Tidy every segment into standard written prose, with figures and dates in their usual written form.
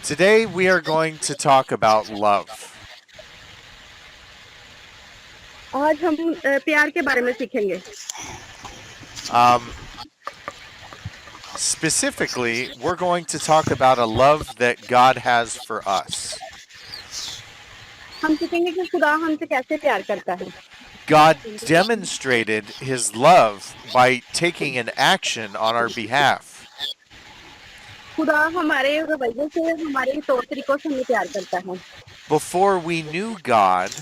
Today we are going to talk about love. आज हम प्यार के बारे में सीखेंगे। Specifically, we're going to talk about a love that God has for us. हम सीखेंगे कि खुदा हमसे कैसे प्यार करता है। God demonstrated his love by taking an action on our behalf. खुदा हमारे रवैये से, हमारे तौर तरीकों से हमें प्यार करता है। Before we knew God,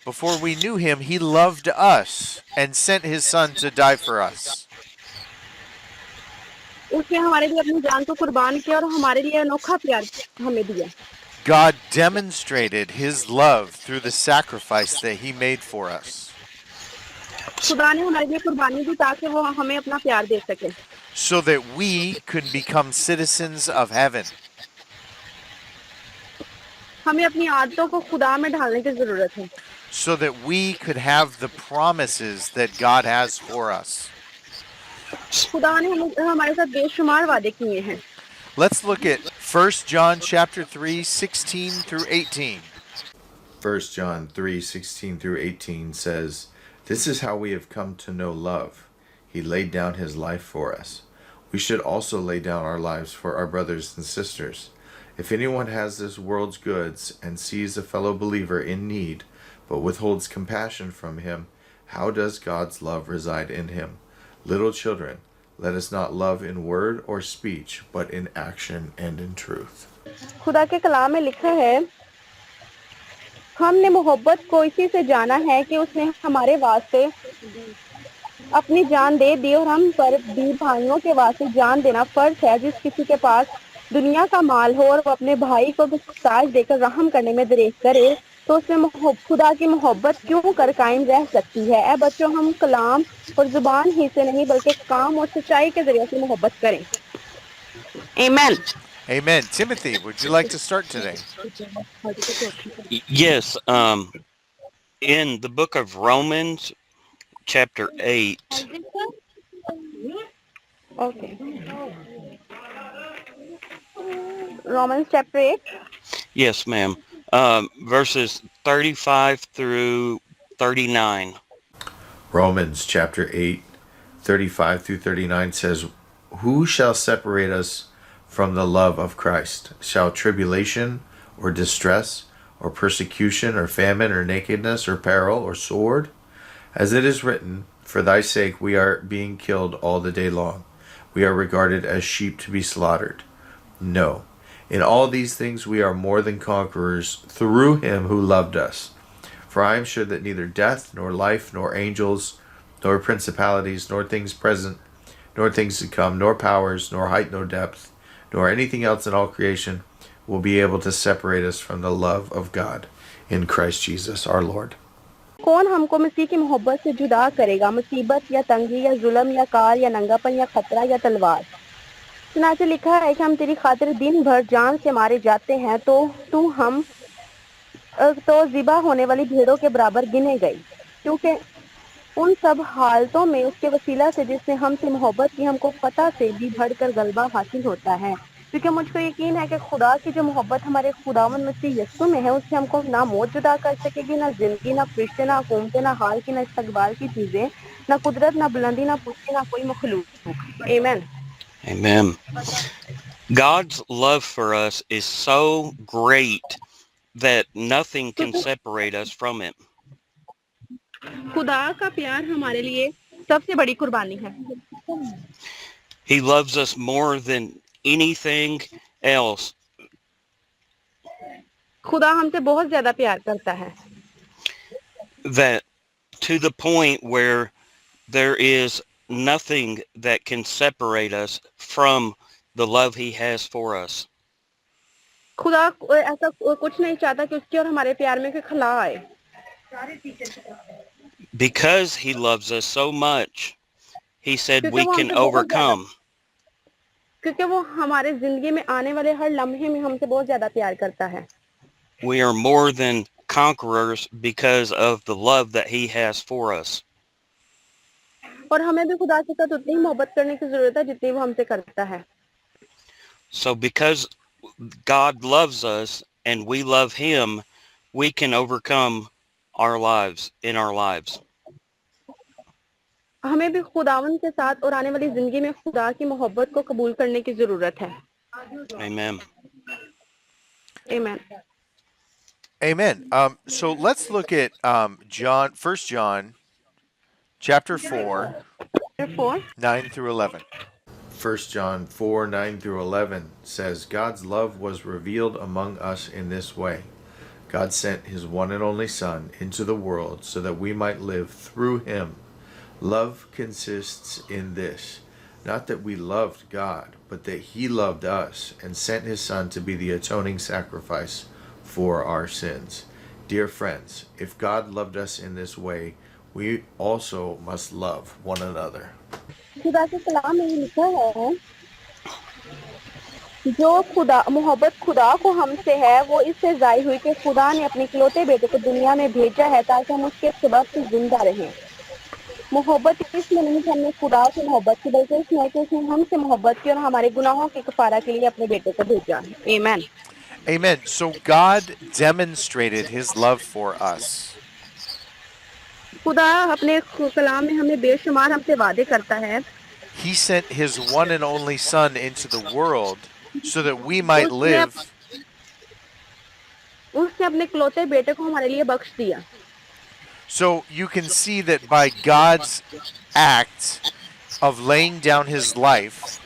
before we knew him, he loved us and sent his son to die for us. उसने हमारे लिए अपनी जान को कुर्बान किया और हमारे लिए अनोखा प्यार हमें दिया। God demonstrated his love through the sacrifice that he made for us. खुदा ने हमारे लिए कुर्बानी दी ताकि वो हमें अपना प्यार दे सके, so that we could become citizens of heaven. हमें अपनी आदतों को खुदा में ढालने की जरूरत है, So that we could have the promises that God has for us. खुदा ने हमारे साथ बेशुमार वादे किए हैं। Let's look at 1 John chapter 3, 16 through 18. 1 John 3:16 through 18 says, "This is how we have come to know love. He laid down his life for us. We should also lay down our lives for our brothers and sisters. If anyone has this world's goods and sees a fellow believer in need, but withholds compassion from him, how does God's love reside in him? Little children, let us not love in word or speech, but in action and in truth." खुदा के कलाम में लिखा है, हमने मोहब्बत को इसी से जाना है कि उसने हमारे वास्ते अपनी जान दे दी और हम पर भी भाइयों के वास्ते जान देना फर्ज है। जिस किसी के पास दुनिया का माल हो और वो अपने भाई को साज देकर रहम करने में देर करे तो उसमें खुदा की मोहब्बत क्यों कर कायम रह सकती है। ऐ बच्चों, हम कलाम और जुबान ही से नहीं बल्कि काम और सच्चाई के जरिए से मोहब्बत करें। आमीन। Amen. Timothy, would you like to start today? Yes, in the book of Romans, chapter 8. Okay. Romans chapter 8. Yes, ma'am. Verses 35 through 39. Romans chapter 8, 35 through 39 says, "Who shall separate us from the love of Christ? Shall tribulation or distress or persecution or famine or nakedness or peril or sword? As it is written, for thy sake we are being killed all the day long. We are regarded as sheep to be slaughtered. No. In all these things we are more than conquerors through him who loved us. For I am sure that neither death, nor life, nor angels, nor principalities, nor things present, nor things to come, nor powers, nor height, nor depth, nor anything else in all creation will be able to separate us from the love of God in Christ Jesus our Lord." कौन हमको मसीह की मोहब्बत से जुदा करेगा? मुसीबत या तंगी या जुल्म या काल या नंगापन या खतरा या तलवार? चुनाचे लिखा है कि हम तेरी खातिर दिन भर जान से मारे जाते हैं, तो ज़िबा होने वाली भेड़ों के बराबर गिने गए, क्योंकि उन सब हालतों में उसके वसीला से जिसने हमसे मोहब्बत की हमको फतह से भी बढ़कर गलबा हासिल होता है। क्योंकि मुझको यकीन है कि खुदा की जो मोहब्बत हमारे खुदावंद मसीह यीशु में है उससे हमको ना मौत जुदा कर सकेगी, ना जिंदगी, ना फरिश्ते, ना हुकूमतें, ना हाल की, ना इस्तकबाल की चीजें, ना कुदरत, ना बुलंदी, ना पुष्टि, ना कोई मखलूक। आमीन। Amen. God's love for us is so great that nothing can separate us from it. खुदा का प्यार हमारे लिए सबसे बड़ी कुर्बानी है। He loves us more than anything else. खुदा हमसे बहुत ज्यादा प्यार करता है, That to the point where there is nothing that can separate us from the love he has for us. खुदा ऐसा कुछ नहीं चाहता कि उसके और हमारे प्यार में कोई खला आए। Because he loves us so much, he said क्योंकि we वो can हमसे बहुत ज्यादा overcome. क्योंकि वो हमारे जिंदगी में आने वाले हर लम्हे में हमसे बहुत ज्यादा प्यार करता है। We are more than conquerors because of the love that he has for us. और हमें भी खुदा के साथ उतनी ही मोहब्बत करने की जरूरत है जितनी वो हमसे करता है। So because God loves us and we love him, we can overcome our lives in our lives. हमें भी खुदावन के साथ और आने वाली जिंदगी में खुदा की मोहब्बत को कबूल करने की जरूरत है। Amen. आमीन। Amen. So let's look at John, 1 John, chapter 4, 4 9 through 11. 1 John 4 9 through 11 says, God's love was revealed among us in this way. God sent his one and only Son into the world so that we might live through him. Love consists in this, not that we loved God, but that he loved us and sent his Son to be the atoning sacrifice for our sins. Dear friends, if God loved us in this way, we also must love one another. खुदा के कलाम में लिखा है, जो खुदा मोहब्बत खुदा को हमसे है वो इससे जाहिर हुई कि खुदा ने अपने इकलौते बेटे को दुनिया में भेजा है ताकि हम उसके सबब से जिंदा रहें। मोहब्बत इसमें नहीं कि हमने खुदा से मोहब्बत की, बल्कि इसमें कि उसने हमसे मोहब्बत की और हमारे गुनाहों के कफारा के लिए अपने बेटे को भेजा। आमीन। Amen. So God demonstrated his love for us. खुदा अपने कलाम में हमें बेशुमार हमसे वादे करता है। He sent his one and only Son into the world so that we might live. उसने अपने इकलौते बेटे को हमारे लिए बख्श दिया। So you can see that by God's act of laying down his life,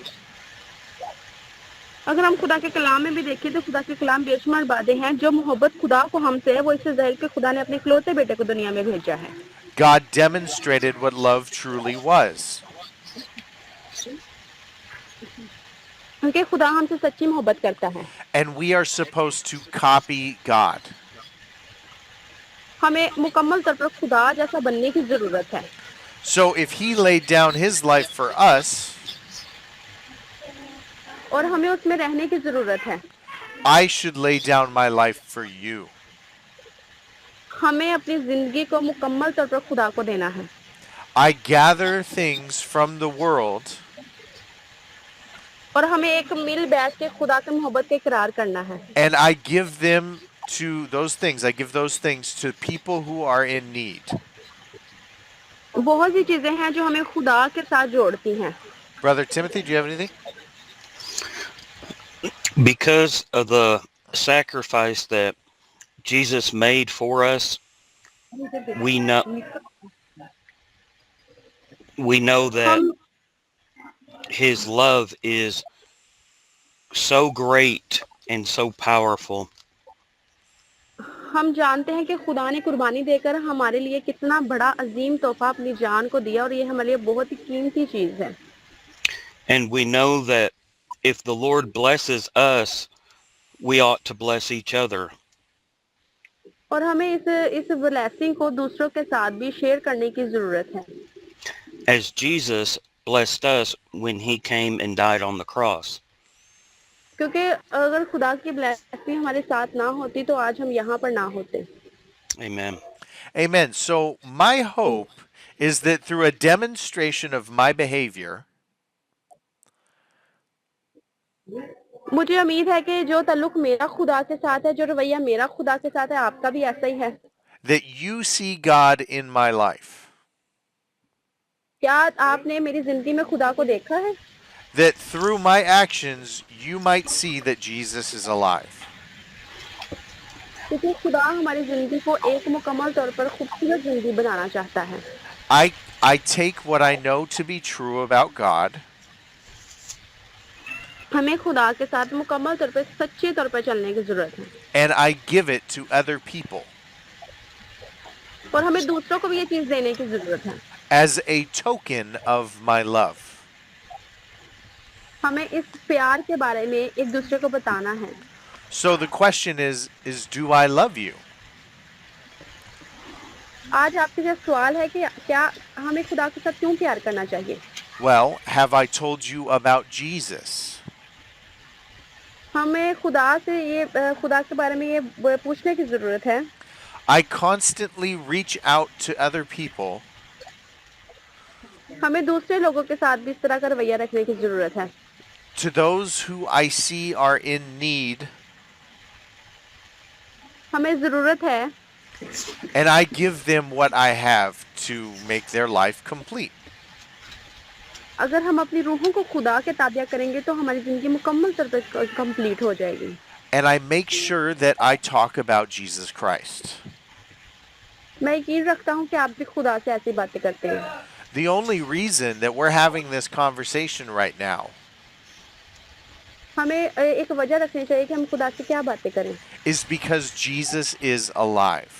अगर हम खुदा के कलाम में भी देखें तो खुदा के कलाम बेशुमार वादे हैं। जो मोहब्बत खुदा को हमसे है वो इससे जाहिर कि खुदा ने अपने इकलौते बेटे को दुनिया में भेजा है। God demonstrated what love truly was. क्योंकि खुदा हमसे सच्ची मोहब्बत करता है। And we are supposed to copy God. हमें मुकम्मल तौर पर खुदा जैसा बनने की जरूरत है। So if he laid down his life for us, और हमें उसमें रहने की जरूरत है। I should lay down my life for you. हमें अपनी जिंदगी को मुकम्मल तौर पर खुदा को देना है। I gather things from the world और हमें एक मिल बैठ के खुदा की मोहब्बत का इकरार करना है। and I give them to those things. I give those things to people who are in need. बहुत सी चीजें हैं जो हमें खुदा के साथ जोड़ती हैं। Brother Timothy, do you have anything? Because of the sacrifice that Jesus made for us, we know that his love is so great and so powerful. हम जानते हैं कि खुदा ने कुर्बानी देकर हमारे लिए कितना बड़ा अजीम तोहफा अपनी जान को दिया और ये हमारे लिए बहुत ही कीमती चीज है। And we know that if the Lord blesses us, we ought to bless each other. और हमें इस ब्लेसिंग को दूसरों के साथ भी शेयर करने की जरूरत है। As Jesus blessed us when he came and died on the cross. क्योंकि अगर खुदा की ब्लेसिंग हमारे साथ ना होती तो आज हम यहाँ पर ना होते। Amen. Amen. So my hope is that through a demonstration of my behavior, मुझे उम्मीद है कि जो ताल्लुक मेरा खुदा के साथ है, जो रवैया मेरा खुदा के साथ है, आपका भी ऐसा ही है। that you see God in my life. क्या आपने मेरी जिंदगी में खुदा को देखा है? That through my actions, you might see that Jesus is alive. क्योंकि खुदा हमारी जिंदगी को एक मुकम्मल तौर पर खूबसूरत जिंदगी बनाना चाहता है। I take what I know to be true about God, हमें खुदा के साथ मुकम्मल तौर पर सच्चे तौर पर चलने की जरूरत है। and I give it to other people और हमें दूसरों को भी ये चीज देने की जरूरत है। as a token of my love. हमें इस प्यार के बारे में एक दूसरे को बताना है। So the question is do I love you? आज आपके साथ सवाल है कि क्या हमें खुदा के साथ क्यों प्यार करना चाहिए? Well, have I told you about Jesus? हमें खुदा के बारे में ये पूछने की जरूरत है। I constantly reach out to other people हमें दूसरे लोगों के साथ भी इस तरह का रवैया रखने की जरूरत है। To those who I see are in need, हमें ज़रूरत है and I give them what I have to make their life complete. अगर हम अपनी रूहों को खुदा के ताबिया करेंगे तो हमारी ज़िंदगी मुकम्मल तौर पर कंप्लीट हो जाएगी And I make sure that I talk about Jesus Christ. मैं यकीन रखता हूँ कि आप भी खुदा से ऐसी बातें करते हैं The only reason that we're having this conversation right now हमें एक वजह रखनी चाहिए कि हम खुदा से क्या बातें करें is because Jesus is alive.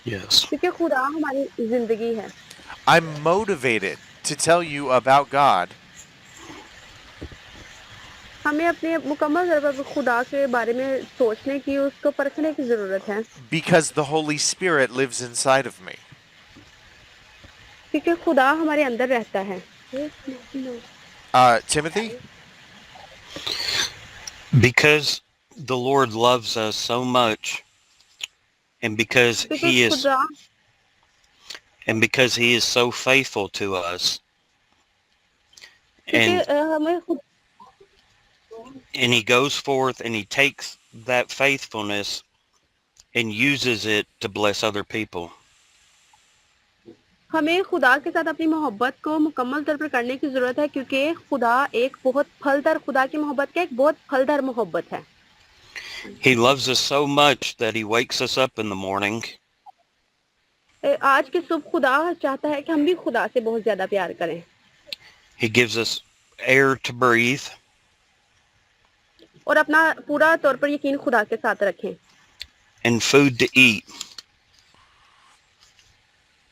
Yes. क्योंकि खुदा हमारी ज़िंदगी है I'm motivated to tell you about God हमें अपने मुकम्मल तौर पर खुदा के बारे में सोचने की उसको परखने की ज़रूरत है because the Holy Spirit lives inside of me. क्योंकि खुदा हमारे अंदर रहता है Timothy? Because the Lord loves us so much, and because क्योंकि he is खुदा so faithful to us, क्योंकि and हमें he goes forth and he takes that faithfulness and uses it to bless other people. हमें खुदा के साथ अपनी मोहब्बत को मुकम्मल तौर पर करने की ज़रूरत है क्योंकि खुदा एक बहुत फलदार खुदा की मोहब्बत का एक बहुत फलदार मोहब्बत है He loves us so much that he wakes us up in the morning आज की सुबह खुदा चाहता है कि हम भी खुदा से बहुत ज़्यादा प्यार करें he gives us air to breathe और अपना पूरा तौर पर यकीन खुदा के साथ रखें and food to eat.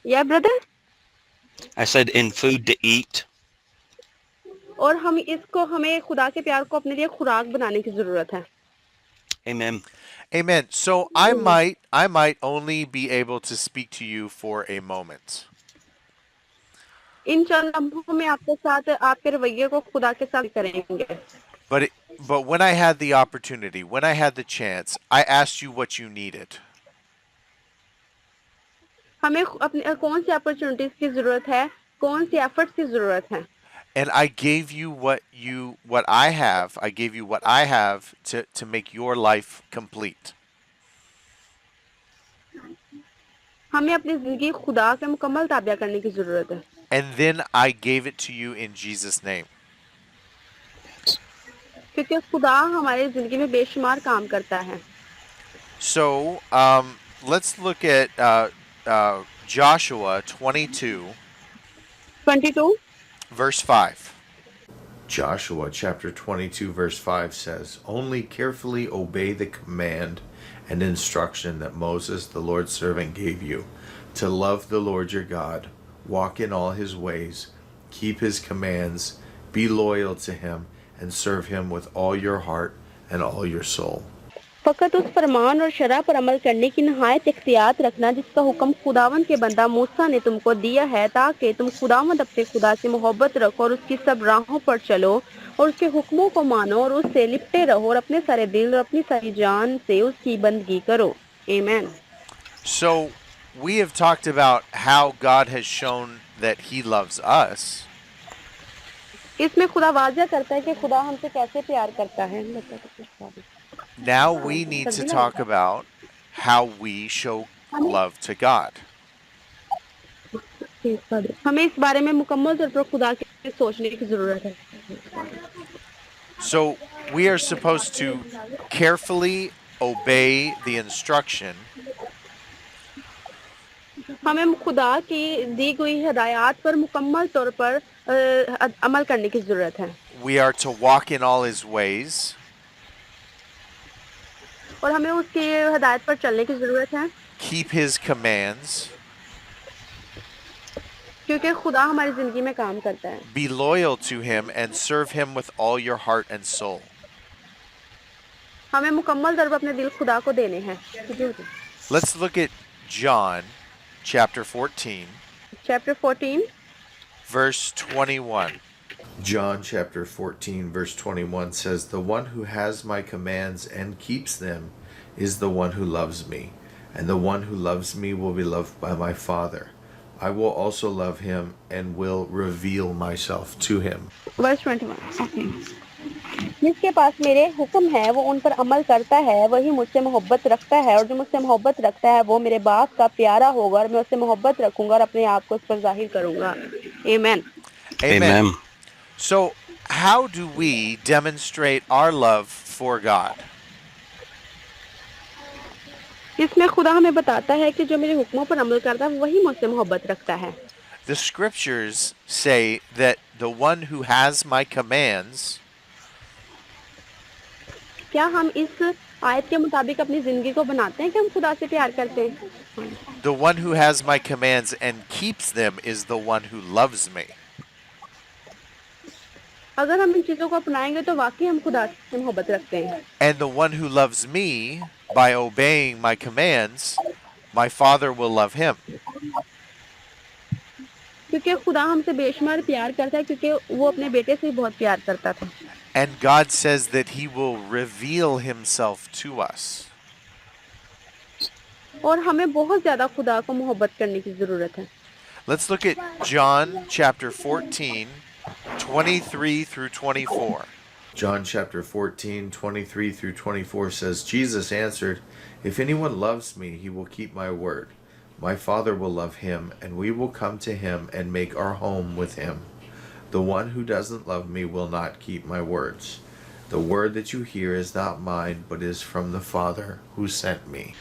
या brother I said and food to eat. और हमें खुदा के प्यार को अपने लिए खुराक बनाने की ज़रूरत है Amen. Amen. So I might only be able to speak to you for a moment. इन चंद लम्हों में आपके साथ आपके रवैये को खुदा के साथ करेंगे But when I had the opportunity, when I had the chance, I asked you what you needed. हमें अपने कौन सी अपॉर्चुनिटीज की ज़रूरत है कौन सी एफर्ट्स की ज़रूरत है And I gave you what I have. I gave you what I have to make your life complete. हमें अपनी ज़िंदगी खुदा के मुकम्मल ताबिया करने की ज़रूरत है And then I gave it to you in Jesus' name. क्योंकि खुदा हमारी ज़िंदगी में बेशुमार काम करता है So let's look at Joshua 22, 22 verse 5. Joshua chapter 22 verse 5 says, "Only carefully obey the command and instruction that Moses, the Lord's servant, gave you, to love the Lord your God, walk in all his ways, keep his commands, be loyal to him, and serve him with all your heart and all your soul." फ़कत उस फरमान और शरह पर अमल करने की नहायत इख्तियात रखना जिसका हुक्म खुदावंद के बंदा मूसा ने तुमको दिया है ताकि तुम खुदावंद अपने खुदा से मोहब्बत रखो और उसकी सब राहों पर चलो और उसके हुक्मों को मानो और उससे लिपटे रहो और अपने सारे दिल और अपनी सारी जान से उसकी बंदगी करो आमीन So we have talked about how God has shown that he loves us. इसमें खुदा वाज़ह करता है कि खुदा हमसे कैसे प्यार करता है Now we need to talk about how we show love to God. हमें इस बारे में मुकम्मल तौर पर खुदा के सोचने की ज़रूरत है So we are supposed to carefully obey the instruction हमें खुदा की दी गई हिदायत पर मुकम्मल तौर पर अमल करने की ज़रूरत है we are to walk in all his ways, और हमें उसकी हिदायत पर चलने की ज़रूरत है keep his commands, क्योंकि खुदा हमारी ज़िंदगी में काम करता है be loyal to him, and serve him with all your heart and soul. हमें मुकम्मल तौर पर अपने दिल खुदा को देने हैं Let's look at John chapter 14, chapter 14 verse 21. John chapter 14 verse 21 says, "The one who has my commands and keeps them is the one who loves me, and the one who loves me will be loved by my Father. I will also love him and will reveal myself to him." Verse 21 okay जिसके पास मेरे हुक्म है वो उन पर अमल करता है वही मुझसे मोहब्बत रखता है और जो मुझसे मोहब्बत रखता है वो मेरे बाप का प्यारा होगा और मैं उससे मोहब्बत रखूंगा और अपने आप को उस पर जाहिर करूंगा आमीन Amen. Amen. So, how do we demonstrate our love for God? इसमें खुदा हमें बताता है कि जो मेरे हुक्मों पर अमल करता है वही मुझसे मोहब्बत रखता है The scriptures say that the one who has my commands क्या हम इस आयत के मुताबिक अपनी जिंदगी को बनाते हैं कि हम खुदा से प्यार करते हैं the one who has my commands and keeps them is the one who loves me. अगर हम इन चीजों को अपनाएंगे तो वाकई हम खुदा से मोहब्बत रखते हैं And the one who loves me by obeying my commands, my Father will love him. क्योंकि खुदा हमसे बेशुमार प्यार करता है क्योंकि वो अपने बेटे से बहुत प्यार करता था And God says that he will reveal himself to us. और हमें बहुत ज्यादा खुदा को मोहब्बत करने की जरूरत है Let's look at John chapter 14, 23 through 24. John chapter 14, 23 through 24 says, Jesus answered, If anyone loves me, he will keep my word. My Father will love him, and we will come to him and make our home with him. The one who doesn't love me will not keep my words. The word that you hear is not mine, but is from the Father who sent me.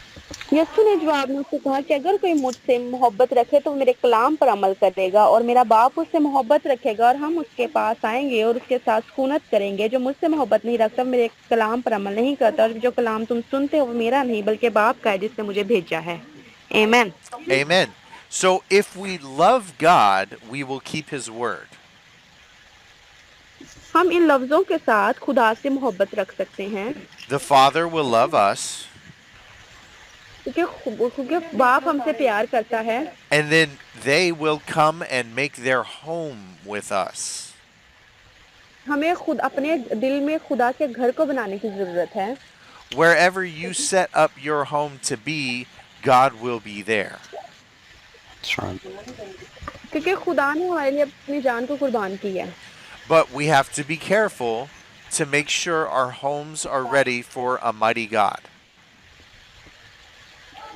यीशु ने जवाब में उससे कहा कि अगर कोई मुझसे मोहब्बत रखे तो मेरे कलाम पर अमल करेगा और मेरा बाप उससे मोहब्बत रखेगा और हम उसके पास आएंगे और उसके साथ सुकूनत करेंगे जो मुझसे मोहब्बत नहीं रखता मेरे कलाम पर अमल नहीं करता और जो कलाम तुम सुनते हो वो मेरा नहीं बल्कि बाप का है जिसने मुझे भेजा है आमीन Amen. So if we love God, we will keep his word. हम इन लफ्जों के साथ खुदा से मोहब्बत रख सकते हैं The Father will love us, क्योंकि बाप हमसे प्यार करता है and then they will come and make their home with us. हमें खुद अपने दिल में खुदा के घर को बनाने की जरूरत है Wherever you set up your home to be, God will be there. That's right. क्योंकि खुदा ने हमारे लिए अपनी जान को कुर्बान की है But we have to be careful to make sure our homes are ready for a mighty God.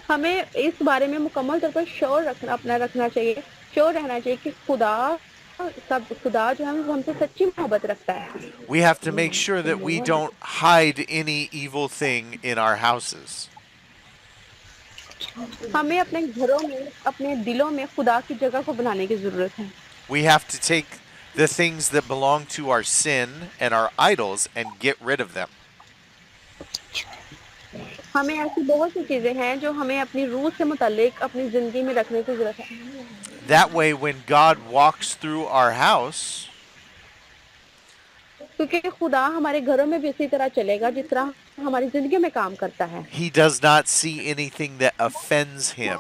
हमें इस बारे में मुकम्मल तौर पर श्योर रखना चाहिए श्योर रहना चाहिए कि खुदा जो है वो हमसे सच्ची मोहब्बत रखता है We have to make sure that we don't hide any evil thing in our houses. हमें अपने घरों में अपने दिलों में खुदा की जगह को बनाने की जरूरत है We have to take the things that belong to our sin and our idols and get rid of them. हमें ऐसी बहुत सी चीजें हैं जो हमें अपनी रूह से मुतालिक अपनी जिंदगी में रखने की जरूरत है That way, when God walks through our house, क्योंकि खुदा हमारे घरों में भी इसी तरह चलेगा जिस तरह हमारी जिंदगी में काम करता है he does not see anything that offends him.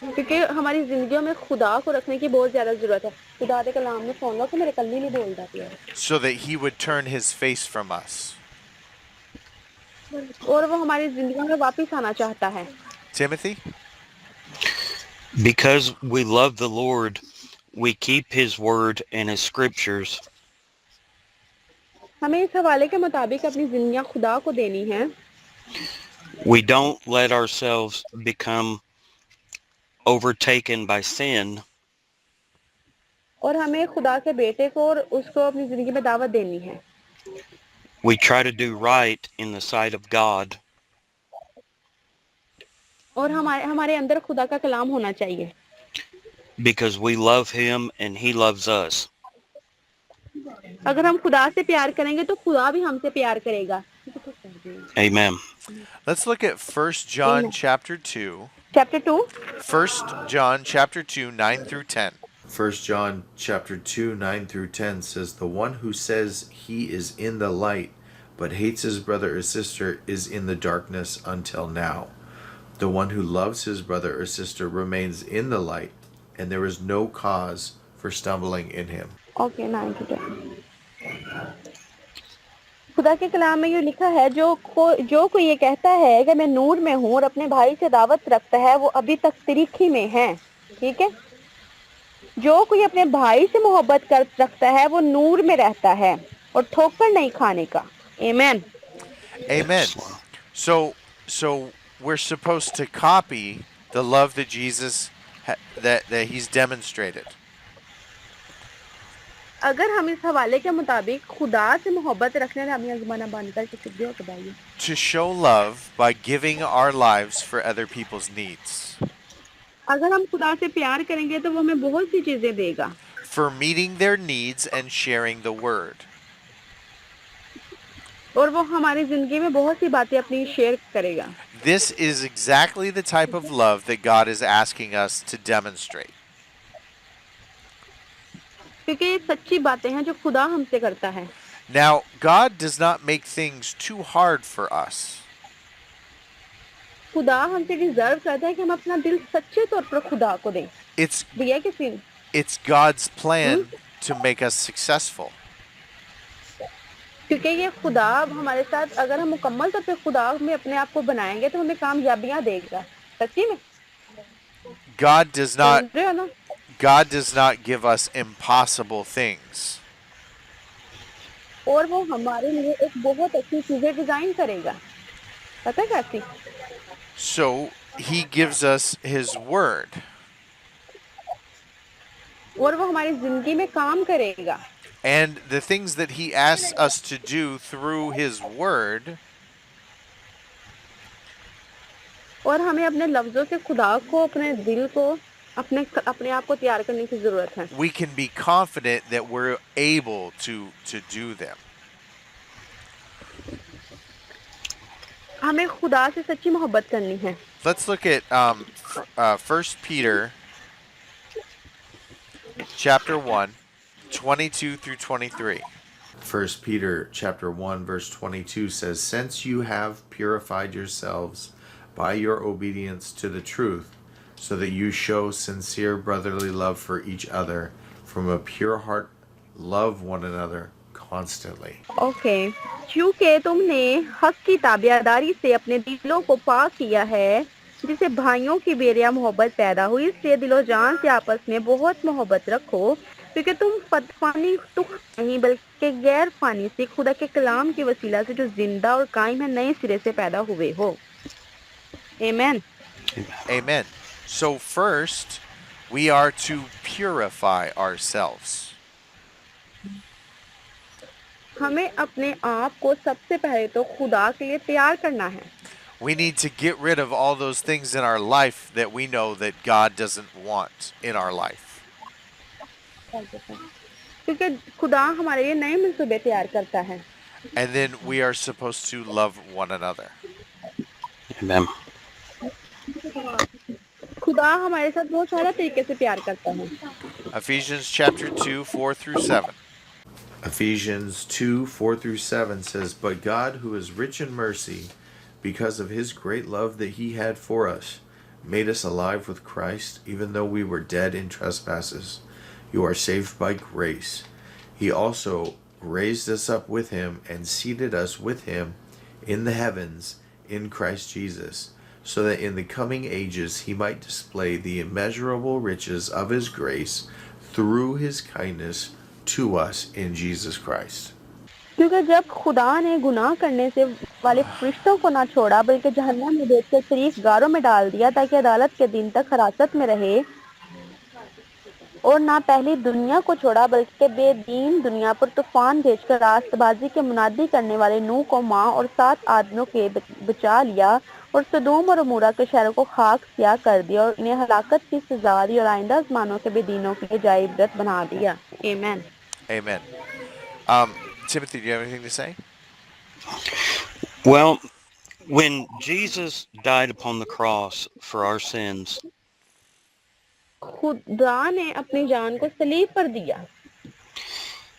क्योंकि हमारी जिंदगियों में खुदा को रखने की बहुत ज्यादा जरूरत है खुदा के कलाम में सुन लो कि मेरे कल्ली नहीं बोल जाती है So that he would turn his face from us. और वो हमारी जिंदगी में वापस आना चाहता है Timothy? Because we love the Lord, we keep his word and his scriptures. हमें इस हवाले के मुताबिक अपनी जिंदगियां खुदा को देनी है We don't let ourselves become overtaken by sin. और हमें खुदा के बेटे को और उसको अपनी जिंदगी में दावत देनी है We try to do right in the sight of God. और हमारे अंदर खुदा का कलाम होना चाहिए Because we love him and he loves us. अगर हम खुदा से प्यार करेंगे तो खुदा भी हमसे प्यार करेगा Amen. Let's look at 1 John chapter 2. Chapter 2 1 John chapter 2, 9 through 10. 1 John chapter 2, 9 through 10 says, The one who says he is in the light, but hates his brother or sister is in the darkness until now. The one who loves his brother or sister remains in the light, and there is no cause for stumbling in him. Okay 9 to 10 खुदा के कलाम में ये लिखा है जो कोई ये कहता है कि मैं नूर में हूँ और अपने भाई से दावत रखता है वो अभी तक तिरीखी में है ठीक है जो कोई अपने भाई से मोहब्बत कर रखता है वो नूर में रहता है और ठोकर नहीं खाने का. Amen. Amen. So we're supposed to copy the love that Jesus that he's demonstrated. अगर हम इस हवाले के मुताबिक खुदा से मोहब्बत रखने में अपनी ज़बान बनकर के सिद्धियों हो बताइए. To show love by giving our lives for other people's needs. अगर हम खुदा से प्यार करेंगे तो वो हमें बहुत सी चीजें देगा. For meeting their needs and sharing the word. और वो हमारी जिंदगी में बहुत सी बातें अपनी शेयर करेगा. This is exactly the type of love that God is asking us to demonstrate. क्योंकि ये सच्ची बातें हैं जो खुदा हमसे करता है. Now, God does not make things too hard for us. खुदा हमसे डिजर्व करता है कि हम अपना दिल सच्चे तौर पर खुदा को दें. It's दिया किसी ने. it's God's plan to make us successful. क्योंकि ये खुदा हमारे साथ अगर हम मुकम्मल तौर पे खुदा में अपने आप को बनाएंगे तो हमें कामयाबियां देगा. सच्ची में. God does not सुन रहे हो ना? God does not give us impossible things. और वो हमारे लिए एक बहुत अच्छी चीजें डिजाइन करेगा. पता है कैसी? So he gives us his word. और वो हमारी जिंदगी में काम करेगा. And the things that he asks us to do through his word और हमें अपने लफ्जों से खुदा को अपने दिल को अपने आप को तैयार करने की जरूरत है. we can be confident that we're able to do them. हमें खुदा से सच्ची मोहब्बत करनी है. Let's look at 1 Peter chapter 1, 22 through 23. 1 Peter chapter 1 verse 22 says, "Since you have purified yourselves by your obedience to the truth, so that you show sincere brotherly love for each other, from a pure heart love one another constantly." Okay. क्योंकि तुमने हक की ताबियादारी से अपने दिलों को पाक किया है जिससे भाइयों की बेरिया मोहब्बत पैदा हुई. इसलिए दिलो जान से आपस में बहुत मोहब्बत रखो क्योंकि तुम फनी तुख नहीं बल्कि गैर फानी से खुदा के कलाम की वसीला से जो जिंदा और कायम है नए सिरे से पैदा हुए हो. Amen. Amen. So first, we are to purify ourselves. हमें अपने आप को सबसे पहले तो खुदा के लिए तैयार करना है. We need to get rid of all those things in our life that we know that God doesn't want in our life. क्योंकि खुदा हमारे लिए नए मंसूबे तैयार करता है. And then we are supposed to love one another. Amen. खुदा हमारे साथ बहुत सारा तरीके से प्यार करता है. Ephesians chapter 2, 4 through 7. Ephesians 2 4 through 7 says, "But God, who is rich in mercy, because of his great love that he had for us, made us alive with Christ, even though we were dead in trespasses. You are saved by grace. He also raised us up with him and seated us with him in the heavens in Christ Jesus, so that in the coming ages he might display the immeasurable riches of his grace through his kindness to us in Jesus Christ." क्योंकि जब खुदा ने गुनाह करने से वाले फरिश्तों को ना छोड़ा बल्कि जहन्नम में भेजकर शरीक गारों में डाल दिया ताकि अदालत के दिन तक हिरासत में रहे और ना पहली दुनिया को छोड़ा बल्कि बेदीन दुनिया पर तूफान भेजकर रास्तबाजी के मुनादी करने वाले नूह को माँ और 7 आदमियों के बचा लिया और सदोम और अमूरा के शहरों को खाक सियाह कर दिया और इन्हें हलाकत की सजा दी और आइंदा ज़मानों के बेदीनों के लिए जाए इबरत बना दिया. Amen. Amen. Timothy, do you have anything to say? Well, when Jesus died upon the cross for our sins, खुदा ने अपनी जान को सलीब पर दिया.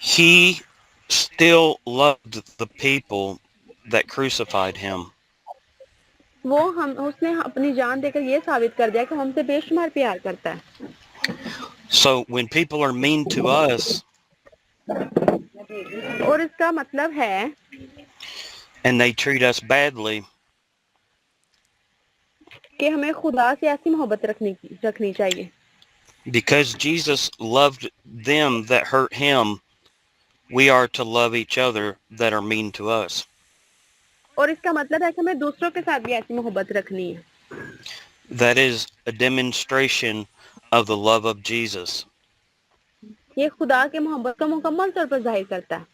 he still loved the people that crucified him. उसने अपनी जान देकर ये साबित कर दिया कि हमसे बेशुमार प्यार करता है. So when people are mean to us और इसका मतलब है and they treat us badly, कि हमें खुदा से ऐसी मोहब्बत रखनी चाहिए. Because Jesus loved them that hurt him, we are to love each other that are mean to us. और इसका मतलब है कि हमें दूसरों के साथ भी ऐसी मोहब्बत रखनी है. That is a demonstration of the love of Jesus. ये खुदा के मोहब्बत को मुकम्मल तौर पर जाहिर करता है.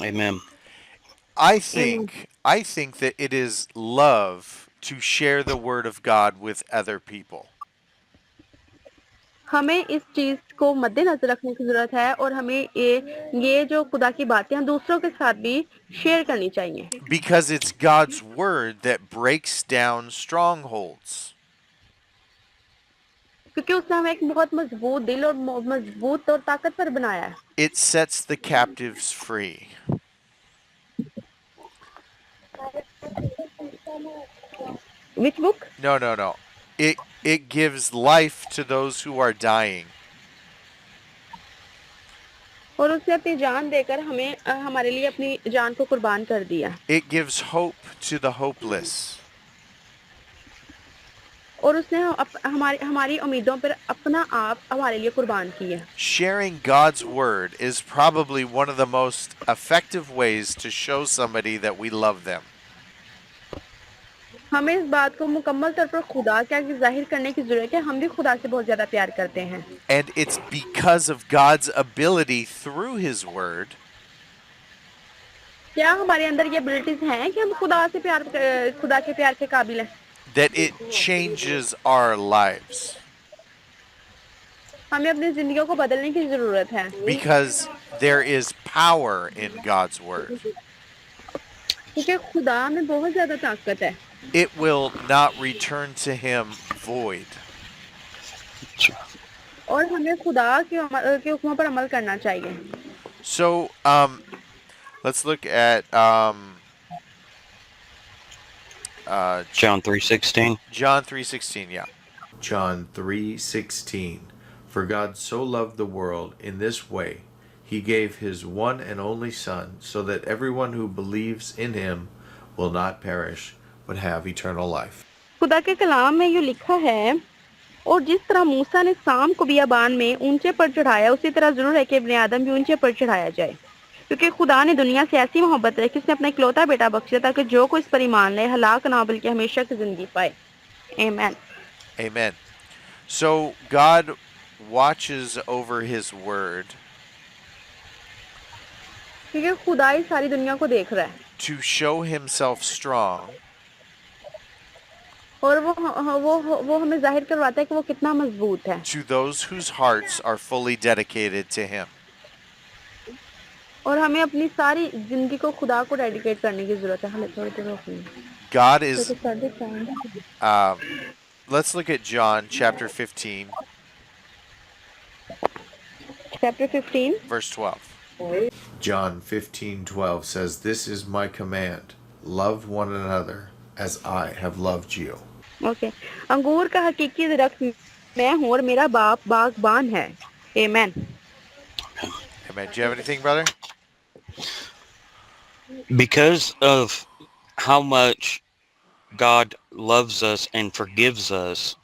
Amen. I think that it is love to share the word of God with other people. हमें इस चीज को मद्देनजर रखने की जरूरत है और हमें ये जो खुदा की बातें हैं दूसरों के साथ भी शेयर करनी चाहिए. Because it's God's word that breaks down strongholds. क्योंकि उसने हमें एक बहुत मजबूत दिल और मजबूत और ताकतवर बनाया है. It sets the captives free. Which book? No. It gives life to those who are dying. और उसने अपनी जान देकर हमें हमारे लिए अपनी जान को कुर्बान कर दिया. It gives hope to the hopeless. और उसने हमारी उम्मीदों पर अपना आप हमारे लिए कुर्बान किया. Sharing God's word is probably one of the most effective ways to show somebody that we love them. हमें इस बात को मुकम्मल तौर पर खुदा के आगे जाहिर करने की जरूरत है. हम भी खुदा से बहुत ज्यादा प्यार करते हैं. And it's because of God's ability through his word क्या हमारे अंदर ये एबिलिटीज हैं कि हम खुदा के प्यार के काबिल हैं. that it changes our lives. हमें अपनी जिंदगियों को बदलने की जरूरत है. Because there is power in God's word. क्योंकि खुदा में बहुत ज्यादा ताकत है. It will not return to him void. और हमें खुदा के हुक्मों पर अमल करना चाहिए. So, let's look at John 3:16. John 3:16. Yeah. John 3:16. For God so loved the world in this way, he gave his one and only Son, so that everyone who believes in him will not perish, but have eternal life. खुदा के कलाम में ये लिखा है, और जिस तरह मूसा ने शाम को बियाबान में ऊंचे पर चढ़ाया, उसी तरह जरूर है कि इब्ने आदम भी ऊंचे पर चढ़ाया जाए. क्योंकि खुदा ने दुनिया से ऐसी मोहब्बत रखी, उसने अपना इकलौता बेटा बख्शा ताकि जो कोई इस पर ईमान ले हलाक ना बल्कि हमेशा की जिंदगी पाए. Amen. Amen. So God watches over his word क्योंकि खुदा ही सारी दुनिया को देख रहा है. to show himself strong और वो हमें जाहिर करवाता है कि वो कितना मजबूत है. to those whose hearts are fully dedicated to him. और हमें अपनी सारी जिंदगी को खुदा को डेडिकेट करने की जरूरत है. हमें थोड़ी देर रोकनी. God is let's look at John chapter 15 Chapter 15. verse 12. John 15:12 says, "This is my command, love one another as I have loved you." Okay. अंगूर का हकीकी दरख्त मैं हूँ और मेरा बाप बागबान है. Amen. Amen. Do you have anything, brother? Because of how much God loves us and forgives us,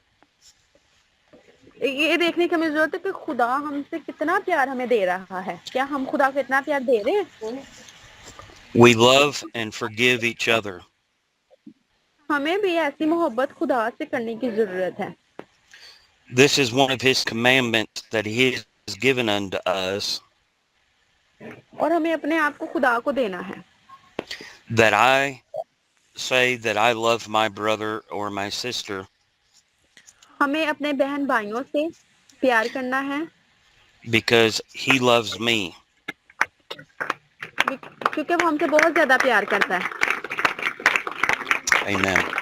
ये देखने की हमें जरूरत है कि खुदा हमसे कितना प्यार हमें दे रहा है. क्या हम खुदा को इतना प्यार दे रहे हैं? we love and forgive each other. हमें भी ऐसी मोहब्बत खुदा से करने की जरूरत है. This is one of his commandments that he has given unto us, और हमें अपने आप को खुदा को देना है. that I say that I love my brother or my sister हमें अपने बहन भाइयों से प्यार करना है because he loves me. क्योंकि वो हमसे बहुत ज्यादा प्यार करता है. Amen.